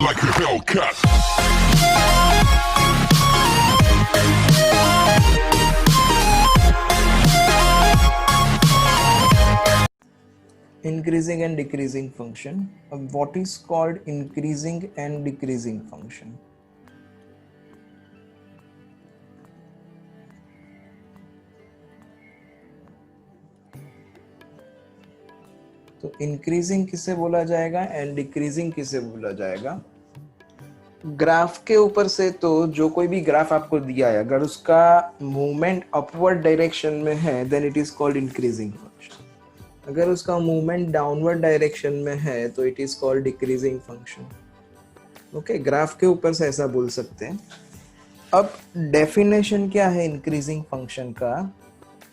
like a Hellcat. Increasing and decreasing function. What is called increasing and decreasing function? तो increasing किसे बोला जाएगा and decreasing किसे बोला जाएगा? ग्राफ के ऊपर से तो जो कोई भी ग्राफ आपको दिया है अगर उसका मूवमेंट अपवर्ड डायरेक्शन में है then it is called increasing function. अगर उसका मूवमेंट डाउनवर्ड डायरेक्शन में है तो it is called decreasing function. Okay, graph के ऊपर से ऐसा बोल सकते हैं. अब डेफिनेशन क्या है इंक्रीजिंग फंक्शन का?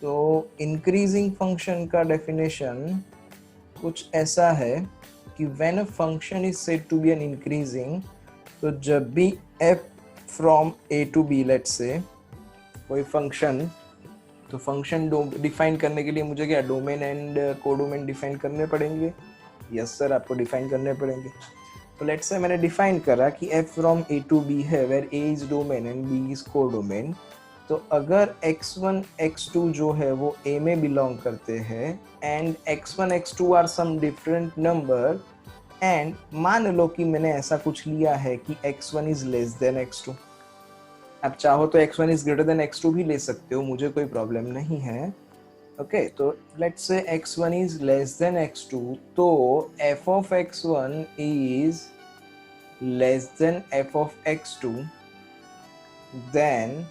तो इंक्रीजिंग फंक्शन का डेफिनेशन कुछ ऐसा है कि when a function is said to be an increasing, तो जब भी f from a to b let's say कोई फंक्शन, तो फंक्शन डिफाइन करने के लिए मुझे क्या डोमेन एंड कोडोमेन डिफाइन करने पड़ेंगे? यस सर, आपको डिफाइन करने पड़ेंगे. तो लेट्स से मैंने डिफाइन करा कि f from a to b है where a is domain and b is codomain. तो अगर x1 x2 जो है वो a में बिलोंग करते हैं and x1 x2 are some different number, and मान लो कि मैंने ऐसा कुछ लिया है कि x1 is less then x2. आप चाहो तो x1 is greater then x2 भी ले सकते हो, मुझे कोई प्रॉब्लम नहीं है. ओके, तो लेट्स से x1 is less then x2, तो f of x1 is less than f of x2, then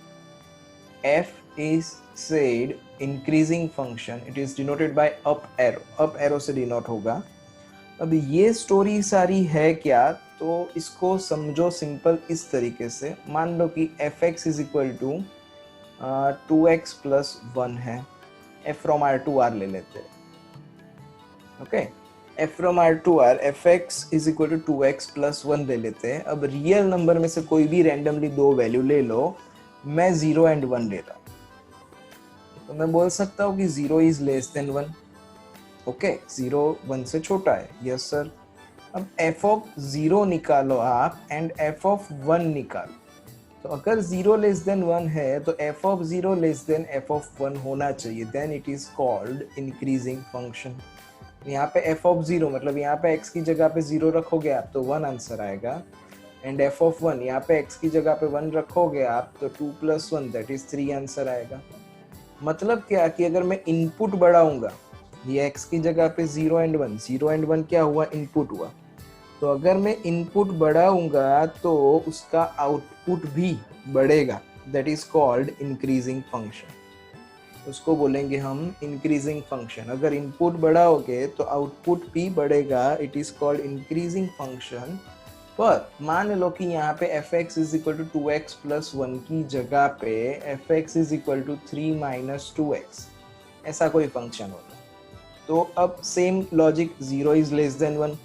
f is said increasing function. It is denoted by up arrow. up arrow से denote होगा. अब ये story सारी है क्या? तो इसको समझो सिंपल इस तरीके से. मान लो कि fx is equal to 2x plus 1 है. f from r to r ले लेते हैं. Okay, f from r to r fx is equal to 2x plus 1 ले लेते हैं. अब रियल नंबर में से कोई भी रैंडमली दो वैल्यू ले लो. मैं 0 एंड 1 ले रहा हूँ, तो मैं बोल सकता हूँ कि 0 इज लेस देन 1. ओके, 0 1 से छोटा है. Yes sir. अब f ऑफ 0 निकालो आप एंड f ऑफ 1 निकालो. तो अगर 0 लेस देन 1 है तो f of 0 less than f of 1 होना चाहिए. Then it is called increasing function. यहाँ पे f ऑफ 0 मतलब यहाँ पे x की जगह पे 0 रखोगे आप तो 1 आंसर आएगा. एंड f ऑफ 1 यहाँ पे x की जगह पे 1 रखोगे आप तो 2 प्लस 1 दैट इज 3 आंसर आएगा. मतलब क्या कि अगर मैं इनपुट बढ़ाऊंगा, ये x की जगह पे 0 एंड 1, 0 एंड 1 क्या हुआ? इनपुट हुआ. तो अगर मैं इनपुट बढ़ाऊंगा तो उसका आउटपुट भी बढ़ेगा. That is called increasing function. उसको बोलेंगे हम इंक्रीजिंग फंक्शन. अगर इनपुट बढ़ाओगे तो आउटपुट भी बढ़ेगा. It is called increasing function. पर मान लो कि यहाँ पे fx is equal to 2x plus 1 की जगह पे fx is equal to 3 minus 2x ऐसा कोई फंक्शन होता. तो अब same logic, 0 is less than 1,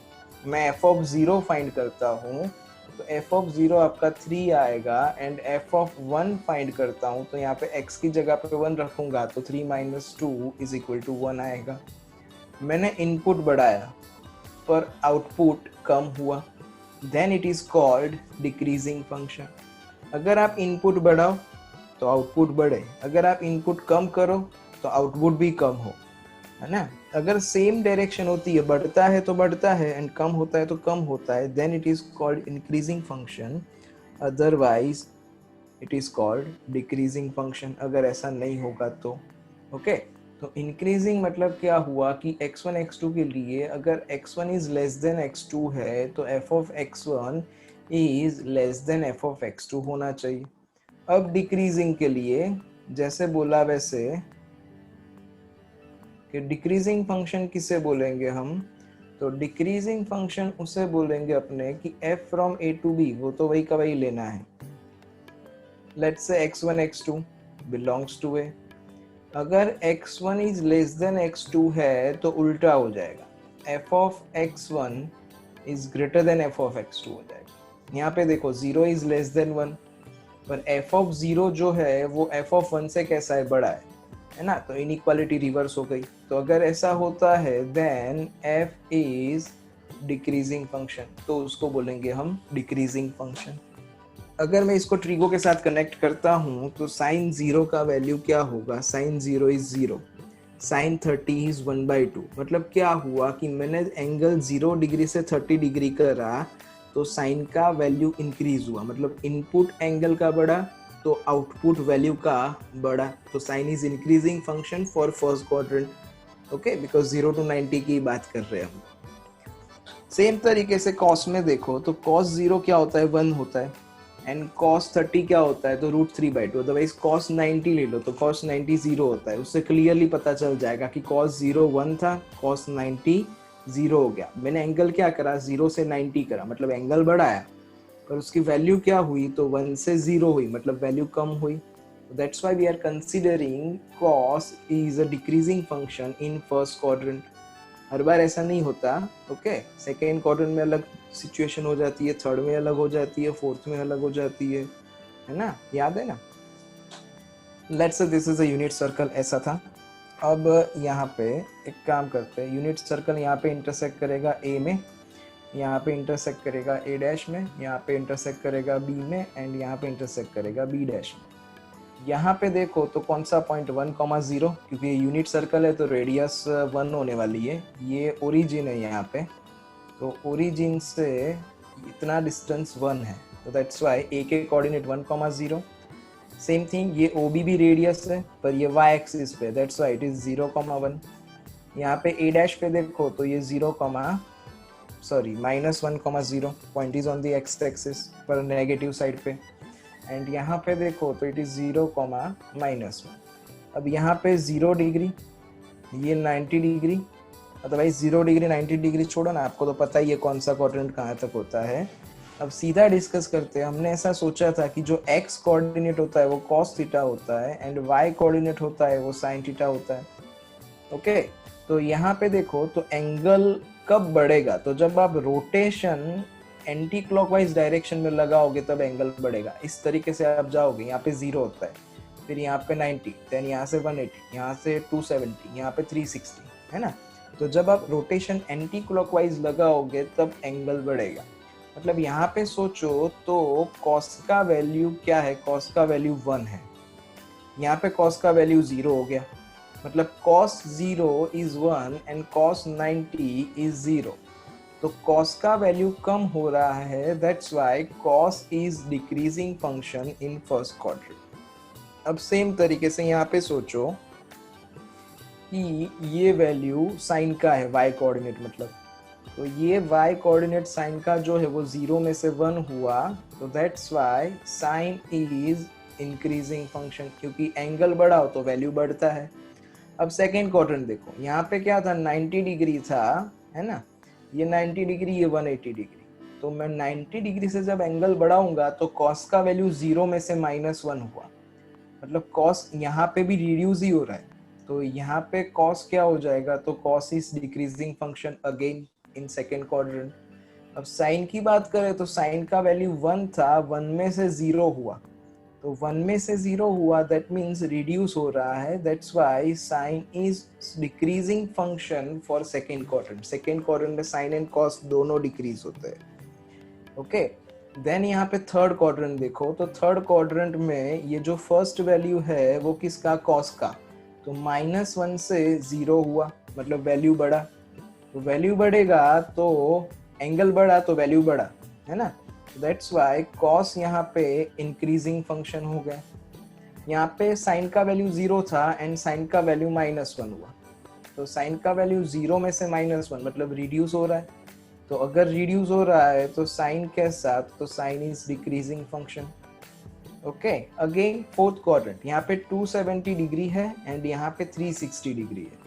मैं f ऑफ 0 फाइंड करता हूँ तो f ऑफ 0 आपका 3 आएगा. एंड f ऑफ 1 फाइंड करता हूँ तो यहाँ पे x की जगह पे 1 रखूँगा तो 3 माइनस 2 इज इक्वल टू 1 आएगा. मैंने इनपुट बढ़ाया पर आउटपुट कम हुआ. Then it is called decreasing function. अगर आप इनपुट बढ़ाओ तो आउटपुट बढ़े, अगर आप इनपुट कम करो तो आउटपुट भी कम हो, है ना. अगर सेम डायरेक्शन होती है, बढ़ता है तो बढ़ता है एंड कम होता है तो कम होता है, then it is called increasing function. Otherwise it is called decreasing function. अगर ऐसा नहीं होगा तो ओके. तो इंक्रीजिंग मतलब क्या हुआ कि x1 x2 के लिए अगर x1 is less then x2 है तो f of x1 is less than f of x2 होना चाहिए. अब डिक्रीजिंग के लिए जैसे बोला वैसे कि डिक्रीजिंग फंक्शन किसे बोलेंगे हम? तो डिक्रीजिंग फंक्शन उसे बोलेंगे अपने कि f from a to b, वो तो वही का वही लेना है. Let's say x1 x2 belongs to a. अगर x1 is less then x2 है तो उल्टा हो जाएगा. f of x1 is greater then f of x2 हो जाएगा. यहाँ पे देखो 0 इज लेस देन 1, पर f ऑफ 0 जो है वो f ऑफ 1 से कैसा है? बड़ा है ना. तो इनइक्वालिटी रिवर्स हो गई. तो अगर ऐसा होता है then f is decreasing function, तो उसको बोलेंगे हम डिक्रीजिंग फंक्शन। अगर मैं इसको ट्रिगो के साथ कनेक्ट करता हूँ तो साइन 0 का वैल्यू क्या होगा, साइन 0 इज 0, साइन 30 इज 1/2। मतलब क्या हुआ कि मैंने एंगल 0 डिग्री से 30 डिग्री करा तो साइन का वैल्यू इंक्रीज हुआ, मतलब इनपुट एंगल का बढ़ा तो आउटपुट वैल्यू का बढ़ा। तो sine is increasing function for first quadrant, okay, because 0 to 90 की बात कर रहे हैं हम। सेम तरीके से कॉस में देखो तो कॉस 0 क्या होता है, 1 होता है, एंड कॉस 30 क्या होता है, तो √3/2। अदरवाइज कॉस 90 ले लो तो कॉस 90 0 होता है। उससे क्लियरली पता चल जाएगा कि कॉस 0 1 था, कॉस 90 0 हो गया। मैंने एंगल क्या करा, 0 से 90 करा, मतलब एंगल बढ़ाया, पर उसकी वैल्यू क्या हुई, तो 1 से 0 हुई, मतलब वैल्यू कम हुई। That's why we are considering cos is a decreasing function in first quadrant. हर बार ऐसा नहीं होता, ओके। सेकेंड क्वाड्रेंट में अलग सिचुएशन हो जाती है, थर्ड में अलग हो जाती है, फोर्थ में अलग हो जाती है ना, याद है ना। Let's say this is a unit circle, ऐसा था। अब यहाँ पे एक काम करते हैं, यूनिट सर्कल यहाँ पे इंटरसेक्ट करेगा ए में, यहाँ पे इंटरसेक्ट करेगा ए डैश में, यहाँ पे इंटरसेक्ट करेगा बी में, एंड यहाँ पे इंटरसेक्ट करेगा बी डैश में। यहाँ पे देखो तो कौन सा पॉइंट 1,0, क्योंकि ये यूनिट सर्कल है तो रेडियस 1 होने वाली है। ये ओरिजिन है यहाँ पे, तो ओरिजिन से इतना डिस्टेंस 1 है, तो दैट्स वाई ए के कोऑर्डिनेट 1,0। सेम थिंग ये ओ बी भी रेडियस है, पर ये वाई एक्सिस पे, दैट्स वाई इट इज 0,1। यहाँ पे ए डैश पे देखो तो ये -1,0 point is on the x axis पर नेगेटिव साइड पे, एंड यहाँ पे देखो तो इट इज 0,-1। अब यहाँ पे 0 डिग्री, ये 90 डिग्री, अदरवाइज 0 डिग्री 90 डिग्री छोड़ो ना, आपको तो पता ही है कौन सा क्वाड्रेंट कहाँ तक होता है। अब सीधा डिस्कस करते हैं। हमने ऐसा सोचा था कि जो एक्स कोऑर्डिनेट होता है वो कॉस थीटा होता है, एंड वाई कोऑर्डिनेट होता है वो साइन थीटा होता है, ओके। तो यहाँ पे देखो तो एंगल कब बढ़ेगा, तो जब आप रोटेशन एंटी क्लॉकवाइज डायरेक्शन में लगाओगे तब एंगल बढ़ेगा। इस तरीके से आप जाओगे, यहाँ पे 0 होता है, फिर यहाँ पे 90, देन यहाँ से 180, यहाँ से 270, यहाँ पे 360, है ना। तो जब आप रोटेशन एंटी क्लॉकवाइज लगाओगे तब एंगल बढ़ेगा। मतलब यहाँ पे सोचो तो कॉस का वैल्यू क्या है, कॉस का वैल्यू 1 है, यहाँ पे कॉस का वैल्यू 0 हो गया, मतलब cos 0 is 1 and cos 90 is 0। तो cos का वैल्यू कम हो रहा है, that's why cos is decreasing function in first quadrant। अब सेम तरीके से यहाँ पे सोचो कि ये वैल्यू साइन का है, y कोऑर्डिनेट मतलब, तो ये y कोऑर्डिनेट साइन का जो है वो 0 में से 1 हुआ, तो that's why sin is increasing function, क्योंकि एंगल बढ़ाओ तो वैल्यू बढ़ता है। अब सेकेंड क्वाड्रेंट देखो, यहाँ पे क्या था, 90 डिग्री था, है ना, ये 90 डिग्री, ये 180 डिग्री। तो मैं 90 डिग्री से जब एंगल बढ़ाऊंगा तो कॉस का वैल्यू 0 में से -1 हुआ, मतलब कॉस यहाँ पे भी रिड्यूस ही हो रहा है, तो यहाँ पे कॉस क्या हो जाएगा, तो cos is decreasing function again in second quadrant. अब साइन की बात करें तो साइन का वैल्यू 1 था, 1 में से 0 हुआ, तो 1 में से 0 हुआ, दैट मीन्स रिड्यूस हो रहा है, that's why sine is decreasing function for second quadrant. Second quadrant में साइन एंड कॉस दोनों डिक्रीज होते हैं, ओके। देन यहाँ पे थर्ड क्वाड्रेंट देखो, तो थर्ड क्वाड्रेंट में ये जो फर्स्ट वैल्यू है वो किसका, कॉस का, तो -1 से 0 हुआ, मतलब वैल्यू बढ़ा, तो वैल्यू बढ़ेगा तो एंगल बढ़ा तो वैल्यू बढ़ा, है ना। दैट्स वाई cos यहाँ पे इंक्रीजिंग फंक्शन हो गया। यहाँ पे साइन का वैल्यू 0 था एंड साइन का वैल्यू -1 हुआ, तो साइन का वैल्यू 0 में से -1 मतलब रिड्यूस हो रहा है, तो अगर रिड्यूस हो रहा है तो साइन के साथ, तो sine is decreasing function, okay. Again fourth quadrant, यहाँ पे 270 डिग्री है एंड यहाँ पे 360 डिग्री है।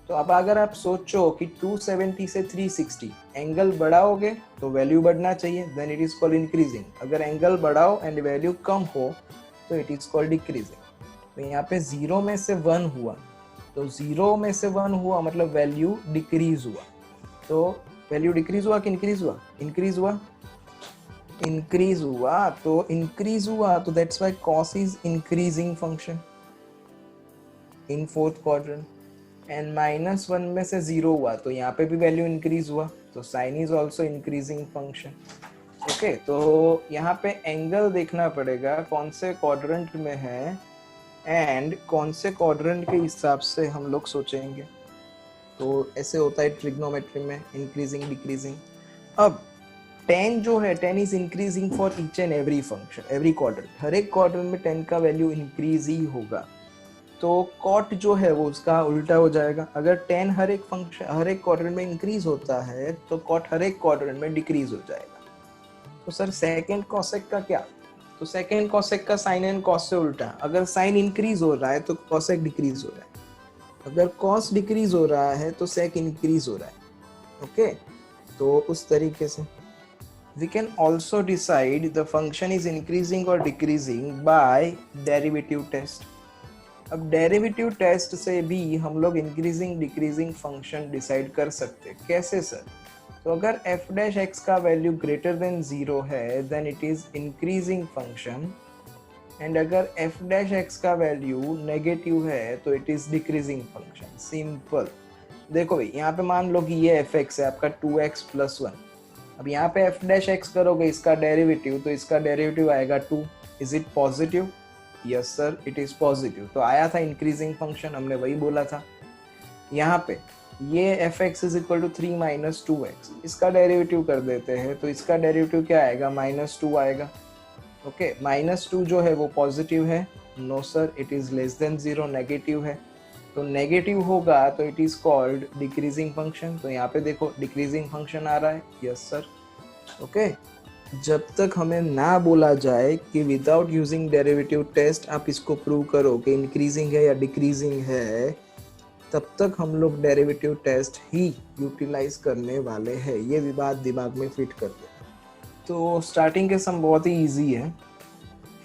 तो अब अगर आप सोचो कि 270 से 360 एंगल बढ़ाओगे तो वैल्यू बढ़ना चाहिए, then it is called increasing. अगर एंगल बढ़ाओ एंड वैल्यू कम हो तो इट इज कॉल्ड डिक्रीजिंग। तो यहाँ पे 0 में से 1 हुआ, तो 0 में से 1 हुआ मतलब वैल्यू डिक्रीज हुआ, तो वैल्यू डिक्रीज हुआ कि इंक्रीज हुआ, इंक्रीज हुआ, इंक्रीज हुआ, तो इंक्रीज हुआ, तो that's why cos is increasing function in fourth quadrant. And -1 में से 0 हुआ तो यहाँ पे भी वैल्यू इंक्रीज हुआ, तो sine is also increasing function. Okay, तो यहाँ पे एंगल देखना पड़ेगा कौन से क्वाड्रेंट में है एंड कौन से क्वाड्रेंट के हिसाब से हम लोग सोचेंगे। तो ऐसे होता है ट्रिग्नोमेट्री में, इंक्रीजिंग डिक्रीजिंग। अब tan जो है, tan is increasing for each and every function, every quadrant. हर एक क्वाड्रेंट में tan का वैल्यू इंक्रीज ही होगा। तो cot जो है वो उसका उल्टा हो जाएगा। अगर tan हर एक फंक्शन, हर एक क्वाड्रेंट में इंक्रीज होता है तो cot हर एक क्वाड्रेंट में डिक्रीज हो जाएगा। तो सर सेकेंड कॉसेक का क्या? तो सेकेंड कॉसेक का साइन एंड कॉस से उल्टा। अगर साइन इंक्रीज हो रहा है तो कॉसेक डिक्रीज हो रहा है, अगर कॉस डिक्रीज हो रहा है तो सेक इंक्रीज हो रहा है। ओके, तो उस तरीके से we can also decide the function is increasing or decreasing by derivative test। अब डेरिवेटिव टेस्ट से भी हम लोग इंक्रीजिंग डिक्रीजिंग फंक्शन डिसाइड कर सकते हैं। कैसे सर? तो अगर f डैश x का वैल्यू ग्रेटर देन 0 है then it is increasing function, and अगर f डैश x का वैल्यू नेगेटिव है तो it is decreasing function. Simple. देखो भाई, यहाँ पे मान लो कि ये fx है आपका 2x प्लस 1। अब यहाँ पे f डैश x करोगे इसका डेरिवेटिव, तो इसका डेरिवेटिव आएगा 2। Is it positive? Yes sir, it is positive. तो आया था इंक्रीजिंग फंक्शन, हमने वही बोला था। यहाँ पे ये fx is equal to 3 minus 2x, इसका डेरिवेटिव कर देते हैं तो इसका डेरिवेटिव क्या आएगा? -2 आएगा। ओके, -2 जो है वो पॉजिटिव है? No sir, it is less than 0, negative है। तो नेगेटिव होगा तो it is called decreasing function. तो यहाँ पे देखो डिक्रीजिंग फंक्शन आ रहा है। Yes sir. ओके, जब तक हमें ना बोला जाए कि विदाउट यूजिंग डेरिवेटिव टेस्ट आप इसको प्रूव करो कि इंक्रीजिंग है या डिक्रीजिंग है, तब तक हम लोग डेरिवेटिव टेस्ट ही यूटिलाइज करने वाले हैं। ये भी बात दिमाग में फिट कर दे। तो स्टार्टिंग के सम बहुत ही इजी है।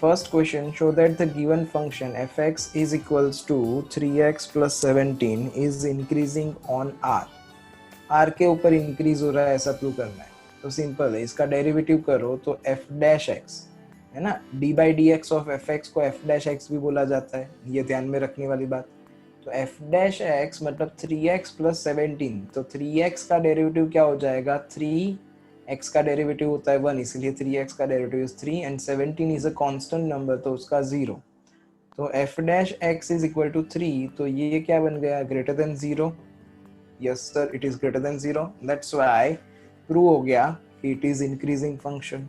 First question, show that the given function fx is equals to 3x plus 17 is increasing on r। r के ऊपर इंक्रीज हो रहा है ऐसा प्रूव करना है। तो सिंपल है, इसका डेरिवेटिव करो तो f डैश x है ना, d by D x of F x को f डैश x भी बोला जाता है, ये ध्यान में रखने वाली बात। तो f डैश x मतलब 3x प्लस 17, तो 3x का डेरिवेटिव क्या हो जाएगा? 3x का डेरिवेटिव होता है 1, इसलिए 3x का derivative is 3 and 17 is a constant number तो उसका 0। तो f dash x is equal to 3, तो ये क्या बन गया? Greater than 0। Yes sir, it is greater than 0। That's why prove हो गया कि it is increasing function.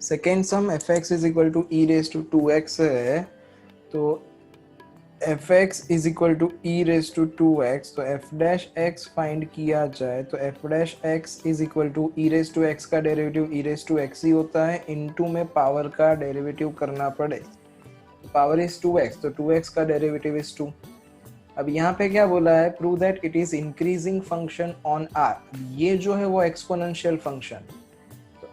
Second sum fx is equal to e raise to 2x है, तो fx is equal to e raise to 2x, तो f dash x find किया जाए तो f dash x is equal to e raise to x का derivative e raise to x ही होता है, इनटू में पावर का डेरिवेटिव करना पड़े। पावर इज 2x, तो 2x का डेरिवेटिव इज 2। अब यहाँ पे क्या बोला है? Prove that it is increasing function on r। ये जो है वो exponential function,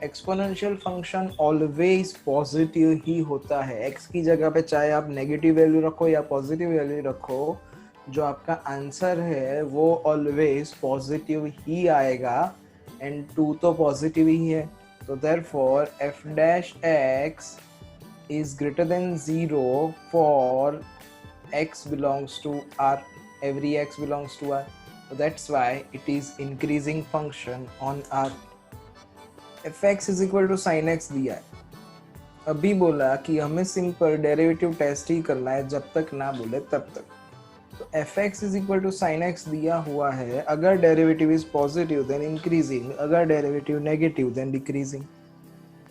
exponential function always positive ही होता है। x की जगह पे चाहे आप नेगेटिव वैल्यू रखो या पॉजिटिव वैल्यू रखो, जो आपका आंसर है वो ऑलवेज पॉजिटिव ही आएगा, एंड 2 तो पॉजिटिव ही है। तो therefore f dash x is greater than 0 for x belongs to r, every x belongs to r, so that's why it is increasing function on r। fx is equal to sin x दिया है। अभी बोला कि हमें simple derivative test ही करना है, जब तक ना बोले तब तक। तो fx is equal to sin x दिया हुआ है, अगर derivative is positive then increasing, अगर डेरिवेटिव नेगेटिव देन डिक्रीजिंग।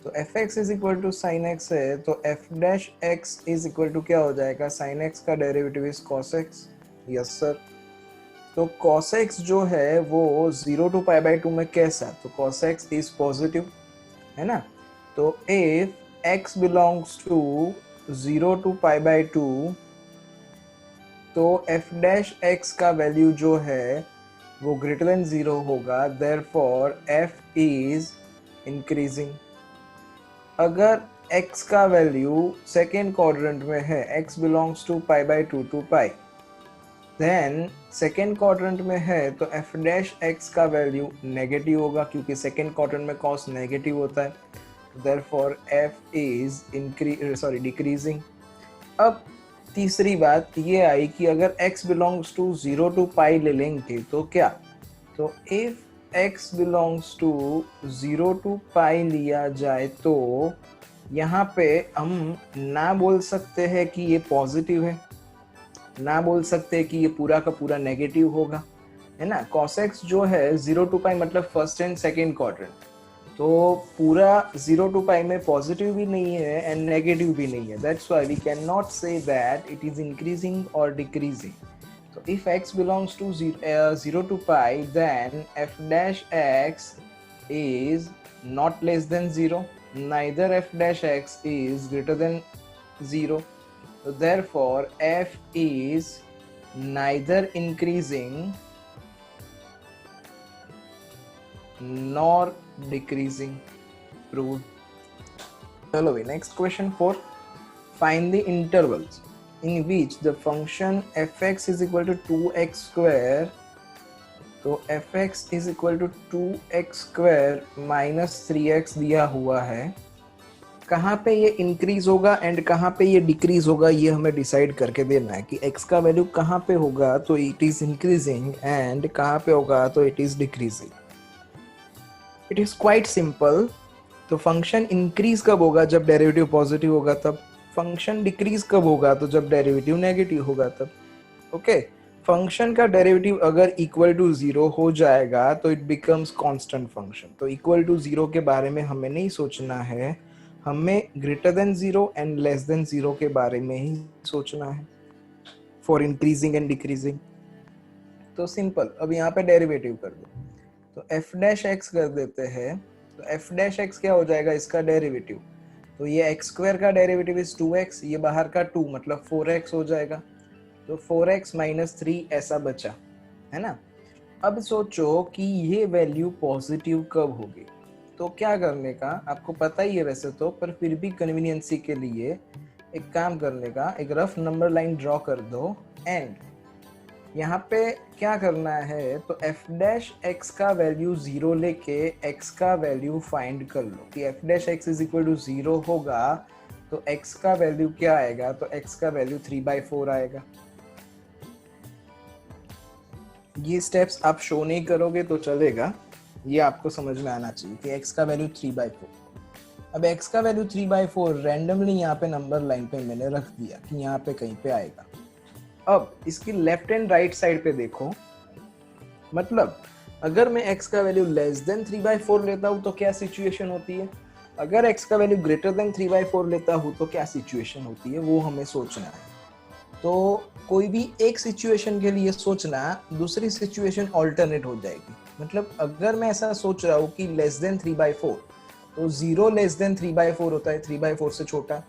तो fx is equal to sin x है, तो f dash x is equal to क्या हो जाएगा? sin x का derivative is cos x। Yes sir. तो cos x जो है वो 0 to pi by 2 में कैसा? तो cos x is पॉजिटिव है ना। तो if x belongs to 0 to pi by 2, तो f dash x का वैल्यू जो है वो ग्रेटर देन 0 होगा, देयरफॉर f is increasing। अगर x का वैल्यू सेकेंड क्वाड्रेंट में है, x belongs to pi by 2 to pi, then second quadrant में है तो f डैश x का वैल्यू नेगेटिव होगा, क्योंकि सेकेंड क्वाड्रेंट में cos नेगेटिव होता है, देयरफॉर f इज डिक्रीजिंग। अब तीसरी बात ये आई कि अगर x belongs to 0 to pi ले लेंगे तो क्या? तो if x belongs to 0 to pi लिया जाए तो यहाँ पे हम ना बोल सकते हैं कि ये पॉजिटिव है, ना बोल सकते कि ये पूरा का पूरा नेगेटिव होगा, है ना। cos x जो है 0 टू पाई मतलब फर्स्ट एंड सेकेंड क्वाड्रेंट, तो पूरा 0 टू पाई में पॉजिटिव भी नहीं है एंड नेगेटिव भी नहीं है। That's why we can not say that it is increasing और decreasing. So if x belongs to 0 to pi, then f dash x is not less than 0, neither f dash x is greater than 0. So therefore f is neither increasing nor decreasing. Proved. Chalo, next question 4. Find the intervals in which the function fx is equal to 2x square, तो fx is equal to 2x square minus 3x दिया हुआ है। कहाँ पे ये increase होगा and कहाँ पे ये डिक्रीज होगा, ये हमें डिसाइड करके देना है कि x का वैल्यू कहाँ पे होगा तो इट इज इंक्रीजिंग एंड कहाँ पे होगा तो it is decreasing. It is quite simple. तो फंक्शन इंक्रीज कब होगा, जब डेरिवेटिव पॉजिटिव होगा तब। फंक्शन डिक्रीज कब होगा, तो जब डेरिवेटिव नेगेटिव होगा तब। ओके, फंक्शन का डेरिवेटिव अगर इक्वल टू 0 हो जाएगा तो इट बिकम्स कांस्टेंट फंक्शन। तो इक्वल टू 0 के बारे में हमें नहीं सोचना है, हमें greater than 0 and less than 0 के बारे में ही सोचना है फॉर इंक्रीजिंग एंड डिक्रीजिंग। तो सिंपल, अब यहाँ पे डेरिवेटिव कर दो, तो f डैश x कर देते हैं। तो f डैश x क्या हो जाएगा, इसका डेरिवेटिव। तो ये x स्क्वायर का डेरिवेटिव इज 2x, ये बाहर का 2 मतलब 4x हो जाएगा। तो 4x माइनस 3 ऐसा बचा, है ना। अब सोचो कि ये वैल्यू पॉजिटिव कब होगी। तो क्या करने का, आपको पता ही है वैसे तो, पर फिर भी कन्वीनियंसी के लिए एक काम करने का, एक रफ नंबर लाइन ड्रॉ कर दो एंड यहाँ पे क्या करना है, तो f डैश x का वैल्यू 0 लेके x का वैल्यू फाइंड कर लो कि f dash x is equal to 0 होगा तो x का वैल्यू क्या आएगा, तो x का वैल्यू 3/4 आएगा। ये स्टेप्स आप शो नहीं करोगे तो चलेगा, ये आपको समझ में आना चाहिए कि x का वैल्यू 3/4। अब x का वैल्यू 3/4 रैंडमली यहाँ पे नंबर लाइन पे मैंने रख दिया कि यहाँ पे कहीं पे आएगा। अब इसकी लेफ्ट एंड राइट साइड पे देखो, मतलब अगर मैं x का वैल्यू लेस देन 3/4 लेता हूँ तो क्या सिचुएशन होती है, अगर x का वैल्यू ग्रेटर देन 3/4 लेता हूँ तो क्या सिचुएशन होती है, वो हमें सोचना है। तो कोई भी एक सिचुएशन के लिए सोचना, दूसरी सिचुएशन ऑल्टरनेट हो जाएगी। मतलब अगर मैं ऐसा सोच रहा हूँ कि लेस देन 3/4, तो 0 लेस देन 3/4 होता है 3/4 से छोटा।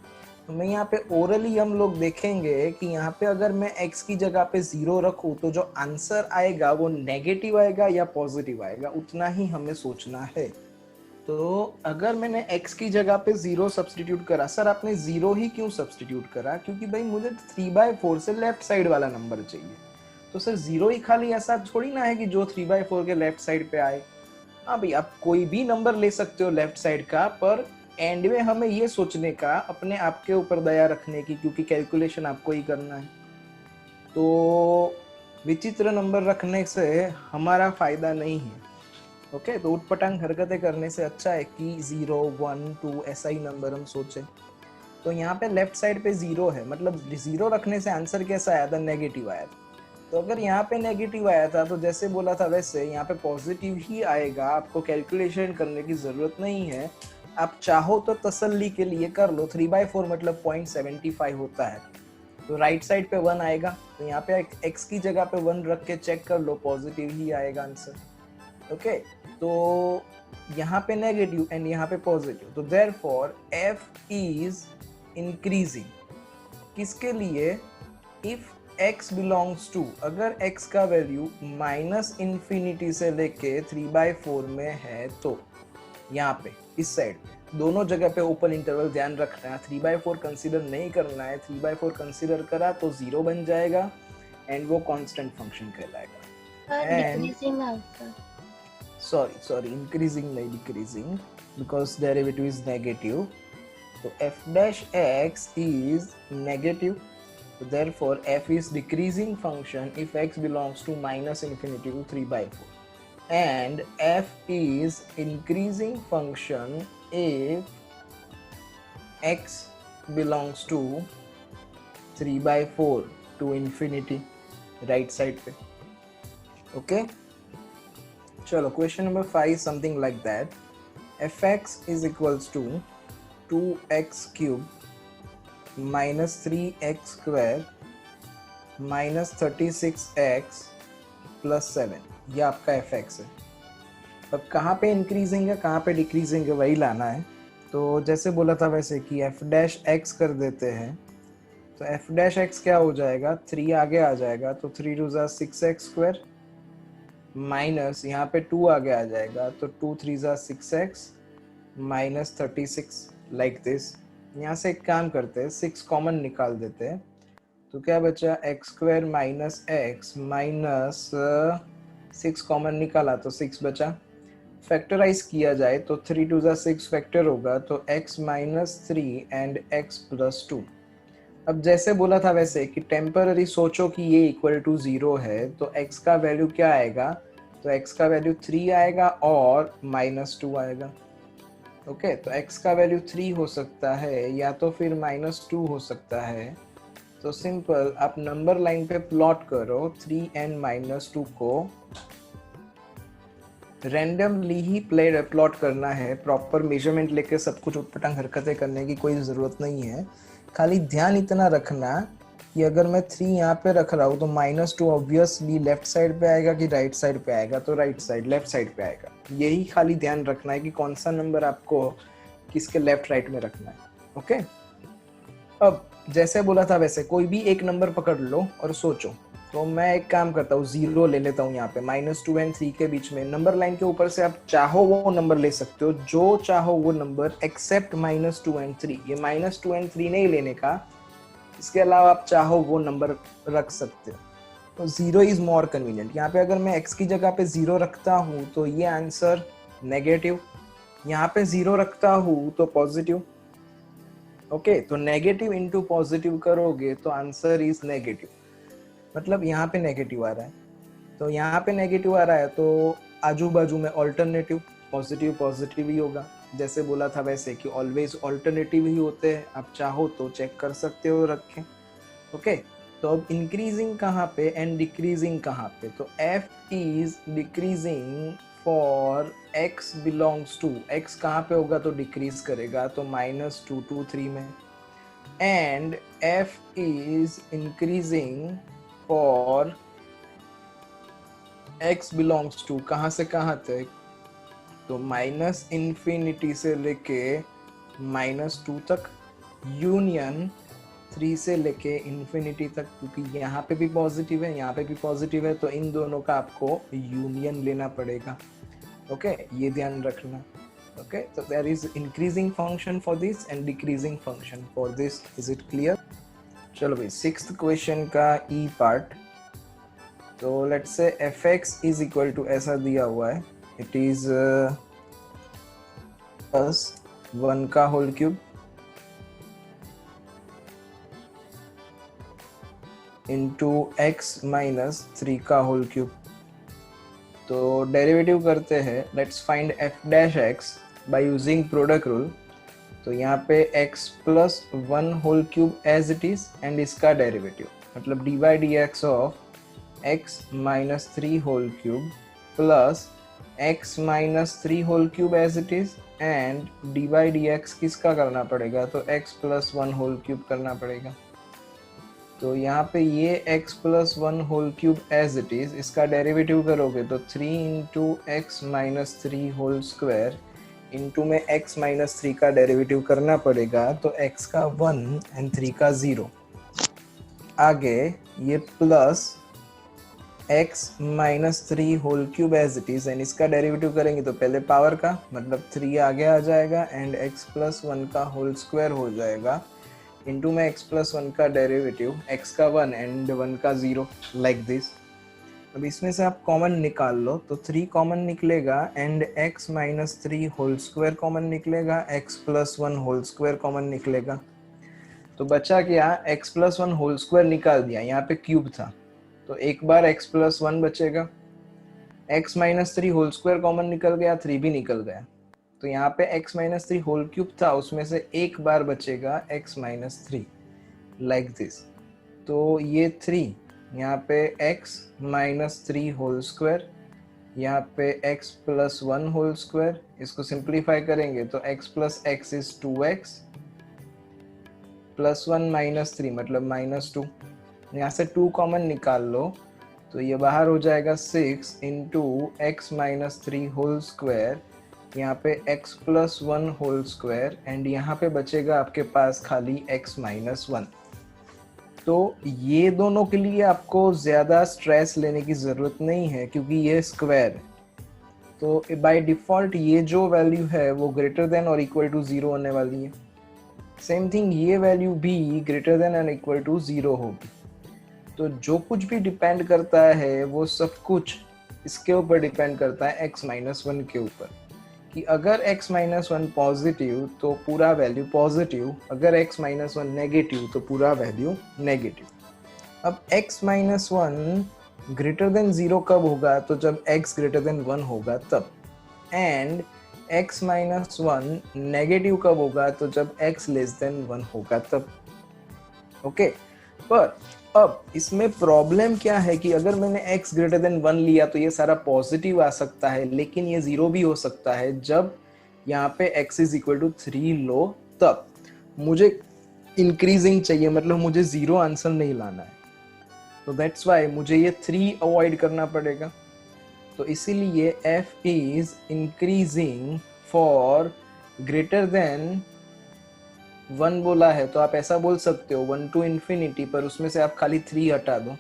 तो मैं यहाँ पे ओरली हम लोग देखेंगे कि यहाँ पे अगर मैं x की जगह पे 0 रखूँ तो जो आंसर आएगा वो नेगेटिव आएगा या पॉजिटिव आएगा, उतना ही हमें सोचना है। तो अगर मैंने x की जगह पे 0 सब्स्टिट्यूट करा, सर आपने 0 ही क्यों सब्स्टिट्यूट करा, क्योंकि भाई मुझे 3/4 से लेफ्ट साइड वाला नंबर चाहिए। तो सर 0 ही खाली ऐसा थोड़ी ना है कि जो 3/4 के लेफ्ट साइड पे आए। हाँ भाई, आप कोई भी नंबर ले सकते हो लेफ्ट साइड का, पर एंड में हमें ये सोचने का, अपने आप के ऊपर दया रखने की, क्योंकि कैलकुलेशन आपको ही करना है। तो विचित्र नंबर रखने से हमारा फायदा नहीं है। ओके, तो उटपटांग हरकतें करने से अच्छा है कि 0, 1, 2 ऐसा ही नंबर हम सोचें। तो यहाँ पे लेफ्ट साइड पे 0 है, मतलब 0 रखने से आंसर कैसा आया था, नेगेटिव आया था। तो अगर यहाँ पे नेगेटिव आया था तो जैसे बोला था वैसे यहाँ पे पॉजिटिव ही आएगा, आपको कैलकुलेशन करने की जरूरत नहीं है। आप चाहो तो तसल्ली के लिए कर लो, 3/4 मतलब 0.75 होता है, तो राइट साइड पे 1 आएगा। तो यहाँ पे x की जगह पे 1 रख के चेक कर लो, पॉजिटिव ही आएगा आंसर। ओके, तो यहाँ पे नेगेटिव एंड यहाँ पे पॉजिटिव, तो देयरफॉर f इज इंक्रीजिंग। किसके लिए, इफ x बिलोंग्स टू, अगर x का वैल्यू -∞ से लेके 3/4 में है, तो यहाँ पे इस साइड दोनों जगह पे ओपन इंटरवल ध्यान रखना है। 3/4 कंसीडर नहीं करना है, 3/4 कंसीडर करा तो 0 बन जाएगा एंड वो कांस्टेंट फंक्शन कहलाएगा। डिक्रीजिंग आंसर, सॉरी इंक्रीजिंग नहीं, decreasing, because derivative is negative. तो f dash x is negative, so therefore f is decreasing function if x belongs to -∞ to 3/4. and f is increasing function if x belongs to 3/4 to infinity right side पे. Okay, चलो question number 5 something like that. fx is equals to 2x cube minus 3x square minus 36x plus 7. ये आपका fx है. अब कहाँ पे increasing है कहाँ पे डिक्रीजिंग है वही लाना है. तो जैसे बोला था वैसे कि f डैश x कर देते हैं तो f डैश x क्या हो जाएगा 3 आगे आ जाएगा तो 3 टू ज़ा 6x स्क्वायर माइनस यहाँ पे 2 आगे आ जाएगा तो 2 3 ज़ा 6x माइनस 36 लाइक दिस. यहाँ से एक काम करते हैं 6 कॉमन निकाल देते हैं तो क्या बचा x square minus x minus 6 common निकाला तो 6 बचा. फैक्टराइज किया जाए तो 3 टू ज़ा 6 फैक्टर होगा तो x minus 3 and x plus 2. अब जैसे बोला था वैसे कि टेम्पररी सोचो कि ये इक्वल टू 0 है तो x का वैल्यू क्या आएगा तो x का वैल्यू 3 आएगा और माइनस 2 आएगा. ओके तो x का वैल्यू 3 हो सकता है या तो फिर माइनस 2 हो सकता है. तो सिंपल आप नंबर लाइन पे प्लॉट करो 3 एंड माइनस 2 को रैंडमली ही प्लॉट करना है. प्रॉपर मेजरमेंट लेके सब कुछ उटपटांग हरकतें करने की कोई ज़रूरत नहीं है. खाली ध्यान इतना रखना कि अगर मैं 3 यहाँ पे रख रहा हूँ तो माइनस 2 ऑब्वियसली लेफ्ट साइड पे आएगा कि राइट साइड पे आएगा तो राइट साइड लेफ्ट साइड पे आएगा. यही खाली ध्यान रखना है कि कौन सा नंबर आपको किसके लेफ्ट राइट में रखना है. ओके अब जैसे बोला था वैसे कोई भी एक नंबर पकड़ लो और सोचो. तो मैं एक काम करता हूँ 0 ले लेता हूँ यहाँ पे -2 एंड 3 के बीच में. नंबर लाइन के ऊपर से आप चाहो वो नंबर ले सकते हो जो चाहो वो नंबर एक्सेप्ट -2 एंड 3. ये -2 एंड 3 नहीं लेने का. इसके अलावा आप चाहो वो नंबर रख सकते हो. तो 0 इज मोर कन्वीनियंट. यहाँ पे अगर मैं x की जगह पे 0 रखता हूँ तो ये आंसर नेगेटिव. यहाँ पे 0 रखता हूँ तो पॉजिटिव. ओके तो नेगेटिव इंटू पॉजिटिव करोगे तो आंसर इज नेगेटिव. मतलब यहाँ पे नेगेटिव आ रहा है तो यहाँ पे नेगेटिव आ रहा है तो आजू बाजू में ऑल्टरनेटिव पॉजिटिव पॉजिटिव ही होगा. जैसे बोला था वैसे कि ऑलवेज ऑल्टरनेटिव ही होते हैं. आप चाहो तो चेक कर सकते हो रखें. ओके तो अब इंक्रीजिंग कहाँ पे एंड डिक्रीजिंग कहाँ पे. तो f is decreasing for x belongs to. x कहाँ पे होगा तो डिक्रीज करेगा तो -2 to 3 में. And f is increasing for x belongs to कहाँ से कहाँ तक तो -∞ से लेके -2 तक यूनियन 3 से लेके इन्फिनिटी तक. क्योंकि यहाँ पे भी पॉजिटिव है यहाँ पे भी पॉजिटिव है तो इन दोनों का आपको यूनियन लेना पड़ेगा. ओके ये ध्यान रखना. ओके तो there is increasing function for this and decreasing function for this. Is it clear. चलो भाई 6th क्वेश्चन का ई पार्ट. तो let's say fx is equal to ऐसा दिया हुआ है. इट इज प्लस 1 का whole cube into x minus 3 का होल क्यूब. तो डेरिवेटिव करते हैं. Let's find f dash x by using product rule. तो यहाँ पे x plus 1 whole cube as it is and इसका डेरिवेटिव मतलब dy dx of x minus 3 whole cube plus x minus 3 whole cube as it is and dy dx किसका करना पड़ेगा तो x plus 1 whole cube करना पड़ेगा. तो यहाँ पे ये x plus 1 whole cube as it is इसका डेरिवेटिव करोगे तो 3 into x minus 3 whole square into में x माइनस 3 का डेरिवेटिव करना पड़ेगा तो x का 1 एंड 3 का 0. आगे ये plus x minus 3 whole cube as it is and इसका डेरिवेटिव करेंगे तो पहले पावर का मतलब 3 आगे आ जाएगा एंड x प्लस 1 का होल स्क्वायर हो जाएगा इंटू में x प्लस 1 का डेरिवेटिव x का 1 एंड 1 का 0 लाइक दिस. अब इसमें से आप कॉमन निकाल लो तो 3 कॉमन निकलेगा and x minus 3 whole square common निकलेगा x plus 1 whole square common निकलेगा. तो बचा क्या x प्लस 1 होल स्क्वायर निकाल दिया. यहाँ पे क्यूब था तो एक बार x प्लस 1 बचेगा x minus three whole square common निकल गया, 3 भी निकल गया, तो यहाँ पे x minus three whole cube था, उसमें से एक बार बचेगा x minus three, like this. तो ये 3 यहाँ पे x minus three whole square, यहाँ पे x plus one whole square, इसको सिंप्लीफाई करेंगे तो x plus x is 2x plus one minus three मतलब माइनस टू, यहाँ से 2 कॉमन निकाल लो तो ये बाहर हो जाएगा 6 into x minus three whole square, यहाँ पे x plus one whole square, and यहाँ पे बचेगा आपके पास खाली x माइनस वन। तो ये दोनों के लिए आपको ज़्यादा स्ट्रेस लेने की ज़रूरत नहीं है क्योंकि ये स्क्वायर है, तो बाय डिफ़ॉल्ट ये जो वैल्यू है वो ग्रेटर देन और इक्वल टू 0 होने वाली है। सेम थिंग ये वैल्यू भी greater than and equal to 0 होगी। तो जो कुछ भी डिपेंड करता है वो सब कुछ इसके ऊपर डिपेंड करता है x माइनस वन के ऊपर, कि अगर x माइनस वन पॉजिटिव तो पूरा वैल्यू पॉजिटिव, अगर x माइनस वन नेगेटिव तो पूरा वैल्यू नेगेटिव। अब x minus one greater than 0 कब होगा, तो जब x ग्रेटर देन 1 होगा तब, and x minus one negative कब होगा, तो जब x लेस देन 1 होगा तब। ओके, पर अब इसमें प्रॉब्लम क्या है कि अगर मैंने x ग्रेटर देन 1 लिया तो ये सारा पॉजिटिव आ सकता है, लेकिन ये 0 भी हो सकता है जब यहाँ पे x इज इक्वल टू 3 लो, तब मुझे इंक्रीजिंग चाहिए, मतलब मुझे 0 आंसर नहीं लाना है, तो दैट्स वाई मुझे ये 3 अवॉइड करना पड़ेगा। तो इसीलिए f is increasing for greater than 1 बोला है, तो आप ऐसा बोल सकते हो 1 टू इन्फिनिटी, पर उसमें से आप खाली 3 हटा दो।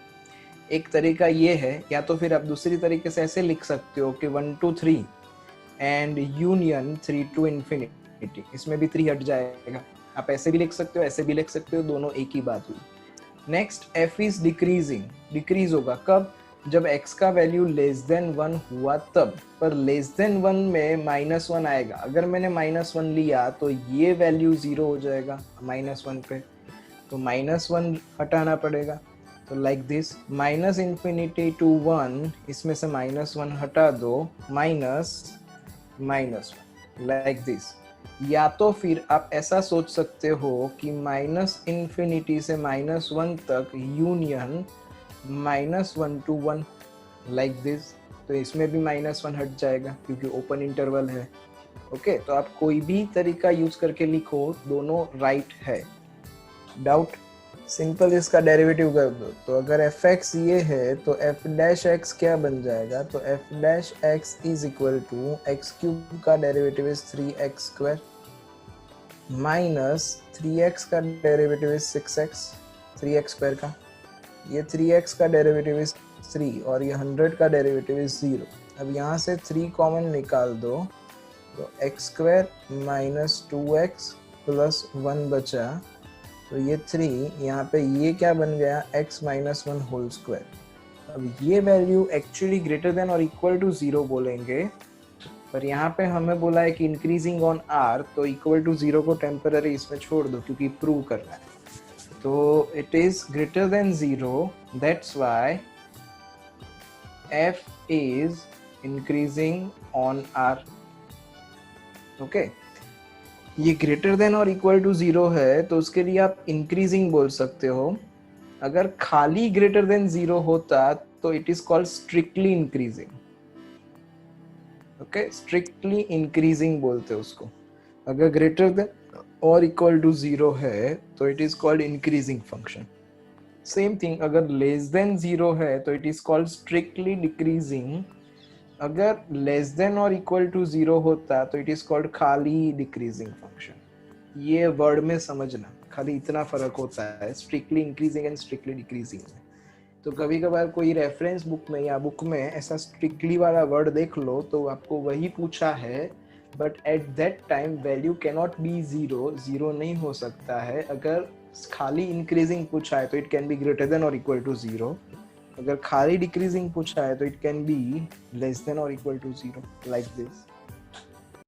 एक तरीका ये है, या तो फिर आप दूसरी तरीके से ऐसे लिख सकते हो कि 1 to 3 and union 3 to infinity, इसमें भी 3 हट जाएगा। आप ऐसे भी लिख सकते हो, ऐसे भी लिख सकते हो, दोनों एक ही बात हुई। Next f is decreasing, decrease होगा कब, जब x का वैल्यू लेस देन 1 हुआ तब, पर लेस देन 1 में माइनस वन आएगा, अगर मैंने माइनस वन लिया तो ये वैल्यू 0 हो जाएगा माइनस वन पे, तो माइनस वन हटाना पड़ेगा। तो like this, minus infinity to 1, इसमें से माइनस वन हटा दो, minus minus one, like this. या तो फिर आप ऐसा सोच सकते हो कि माइनस इन्फिनिटी से माइनस वन तक union minus one to one, like this, तो इसमें भी माइनस वन हट जाएगा क्योंकि ओपन इंटरवल है। ओके, तो आप कोई भी तरीका यूज करके लिखो, दोनों राइट है। डाउट? सिंपल इसका डेरिवेटिव कर दो, तो अगर fx ये है तो f डैश x क्या बन जाएगा, तो f dash x is equal to x cube का derivative is 3x square minus 3x का derivative is 6x, 3x square का, ये 3x का डेरिवेटिव इज 3 और ये 100 का डेरिवेटिव इज 0। अब यहाँ से 3 कॉमन निकाल दो तो x square minus 2x plus 1 बचा, तो ये 3 यहाँ पे ये क्या बन गया, x minus one whole square. अब ये वैल्यू एक्चुअली ग्रेटर देन और इक्वल टू 0 बोलेंगे, पर यहाँ पे हमें बोला है कि इंक्रीजिंग ऑन r, तो इक्वल टू 0 को टेम्पररी इसमें छोड़ दो क्योंकि प्रूव करना है। तो it is greater than 0, that's why f is increasing on r. okay, ये ग्रेटर देन और इक्वल टू 0 है तो उसके लिए आप इंक्रीजिंग बोल सकते हो। अगर खाली ग्रेटर देन 0 होता तो it is called strictly increasing. Okay, strictly increasing बोलते हैं उसको। अगर ग्रेटर देन और इक्वल टू 0 है तो it is called increasing function. Same thing, अगर लेस देन 0 है तो it is called strictly decreasing. अगर लेस देन और इक्वल टू 0 होता तो इट इज कॉल्ड खाली डिक्रीजिंग फंक्शन। ये वर्ड में समझना, खाली इतना फर्क होता है strictly increasing and strictly decreasing में। तो कभी कभार कोई रेफरेंस बुक में या बुक में ऐसा स्ट्रिक्टली वाला वर्ड देख लो तो आपको वही पूछा है, but at that time value can not be 0, 0 नहीं हो सकता है। अगर खाली इंक्रीजिंग पूछा है तो it can be greater than और इक्वल टू 0। अगर खाली डिक्रीजिंग पूछा है तो it can be less than और इक्वल टू 0, लाइक दिस।